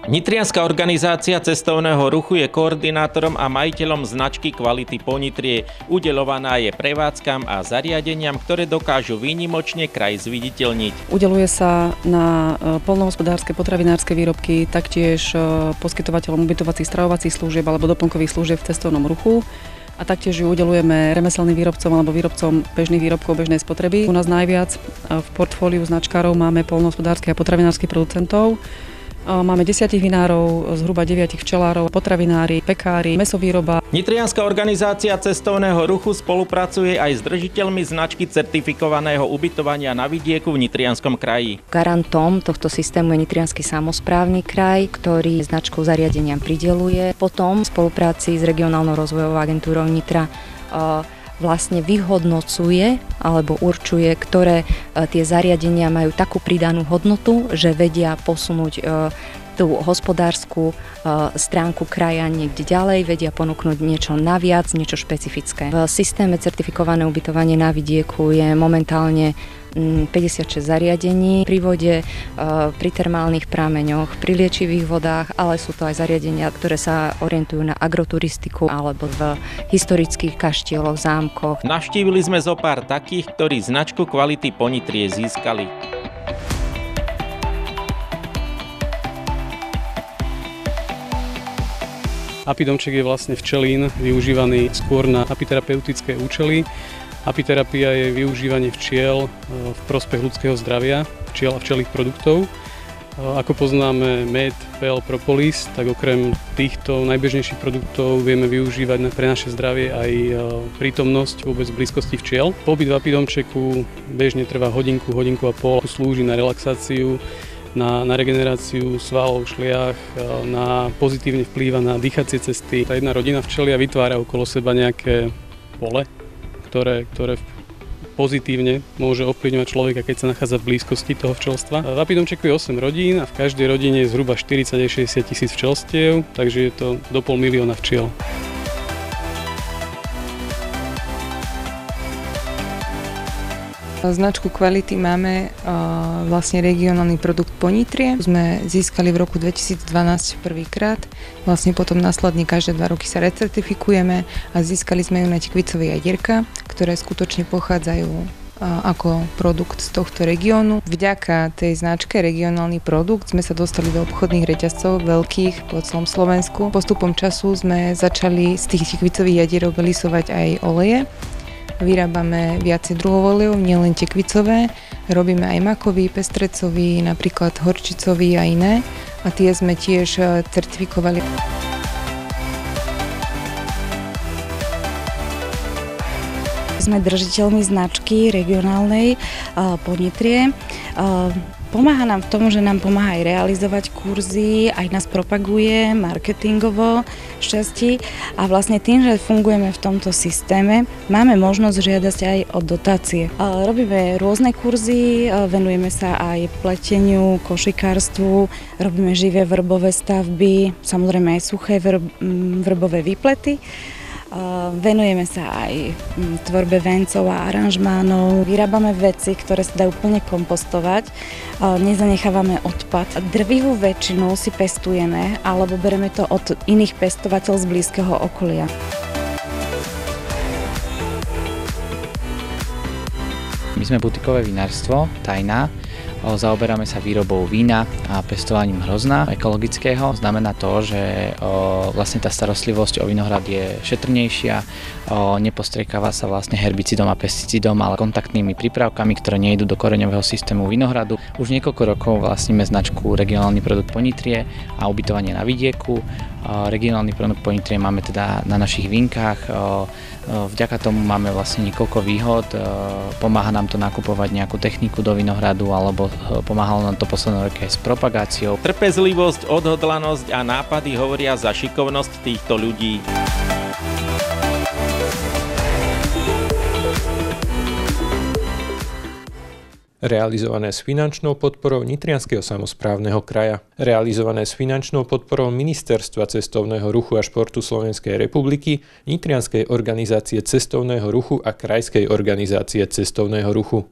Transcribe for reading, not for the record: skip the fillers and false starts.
Nitrianska organizácia cestovného ruchu je koordinátorom a majiteľom značky kvality Ponitrie. Udeľovaná je prevádzkam a zariadeniam, ktoré dokážu výnimočne kraj zviditeľniť. Udeľuje sa na poľnohospodárske, potravinárske výrobky, taktiež poskytovateľom ubytovacích, stravovacích služieb alebo doplnkových služieb v cestovnom ruchu. A taktiež ju udeľujeme remeselným výrobcom alebo výrobcom bežných výrobkov bežnej spotreby. U nás najviac v portfóliu značkárov máme poľnohospodárskych a potravinárskych producentov. Máme 10 vinárov, zhruba 9 včelárov, potravinári, pekári, mäsovýroba. Nitrianska organizácia cestovného ruchu spolupracuje aj s držiteľmi značky certifikovaného ubytovania na vidieku v Nitrianskom kraji. Garantom tohto systému je Nitriansky samosprávny kraj, ktorý značkou zariadeniam prideľuje. Potom v spolupráci s regionálnou rozvojovou agentúrou Nitra vlastne vyhodnocuje alebo určuje, ktoré tie zariadenia majú takú pridanú hodnotu, že vedia posunúť tú hospodárskú stránku kraja niekde ďalej, vedia ponúknuť niečo naviac, niečo špecifické. V systéme certifikované ubytovanie na vidieku je momentálne 56 zariadení pri vode, pri termálnych prameňoch, pri liečivých vodách, ale sú to aj zariadenia, ktoré sa orientujú na agroturistiku alebo v historických kaštieloch, zámkoch. Navštívili sme zo pár takých, ktorí značku kvality Ponitrie získali. Apidomček je vlastne včelín využívaný skôr na apiterapeutické účely. Apiterapia je využívanie včiel v prospech ľudského zdravia, včiel a včelých produktov. Ako poznáme med, pel, propolis, tak okrem týchto najbežnejších produktov vieme využívať pre naše zdravie aj prítomnosť vôbec blízkosti včiel. Pobyt v apidomčeku bežne trvá hodinku, hodinku a pol. Slúži na relaxáciu, na regeneráciu svalov, šliach, pozitívne vplýva na dýchacie cesty. Tá jedna rodina včelia vytvára okolo seba nejaké pole, ktoré pozitívne môže ovplyvňovať človeka, keď sa nachádza v blízkosti toho včelstva. V apidomčeku je 8 rodín a v každej rodine je zhruba 40 až 60 tisíc včelstiev, takže je to do 500 000 včiel. Značku kvality máme vlastne regionálny produkt Ponitrie. Sme získali v roku 2012 prvýkrát. Vlastne potom následne každé 2 roky sa recertifikujeme a získali sme ju na tekvicové jadierka, ktoré skutočne pochádzajú ako produkt z tohto regiónu. Vďaka tej značke regionálny produkt sme sa dostali do obchodných reťazcov veľkých po celom Slovensku. Postupom času sme začali z tých tekvicových jadierok lisovať aj oleje. Vyrábame viacej druhov olejov, nielen tekvicové. Robíme aj makový, pestrecový, napríklad horčicový a iné. A tie sme tiež certifikovali. Sme držiteľmi značky regionálnej Ponitrie. Pomáha nám v tom, že nám pomáha aj realizovať kurzy, aj nás propaguje marketingovo šťastí a vlastne tým, že fungujeme v tomto systéme, máme možnosť žiadať aj o dotácie. Robíme rôzne kurzy, venujeme sa aj pleteniu, košikárstvu, robíme živé vrbové stavby, samozrejme aj suché vrbové výplety. Venujeme sa aj tvorbe vencov a aranžmánov. Vyrábame veci, ktoré sa dajú plne kompostovať. Nezanechávame odpad. Drvivú väčšinu si pestujeme alebo bereme to od iných pestovateľov z blízkeho okolia. My sme butikové vinárstvo, Tajná. Zaoberáme sa výrobou vína a pestovaním hrozna ekologického. Znamená to, že vlastne tá starostlivosť o vinohrad je šetrnejšia, nepostriekáva sa vlastne herbicidom a pesticidom, ale kontaktnými prípravkami, ktoré nejdú do koreňového systému vinohradu. Už niekoľko rokov vlastníme značku regionálny produkt Ponitrie a ubytovanie na vidieku. Regionálny produkt Ponitrie máme teda na našich vínkach. Vďaka tomu máme vlastne niekoľko výhod. Pomáha nám to nakupovať nejakú techniku do vinohradu alebo pomáhalo nám to posledné roky aj s propagáciou. Trpezlivosť, odhodlanosť a nápady hovoria za šikovnosť týchto ľudí. Realizované s finančnou podporou Nitrianskeho samosprávneho kraja. Realizované s finančnou podporou Ministerstva cestovného ruchu a športu Slovenskej republiky, Nitrianskej organizácie cestovného ruchu a Krajskej organizácie cestovného ruchu.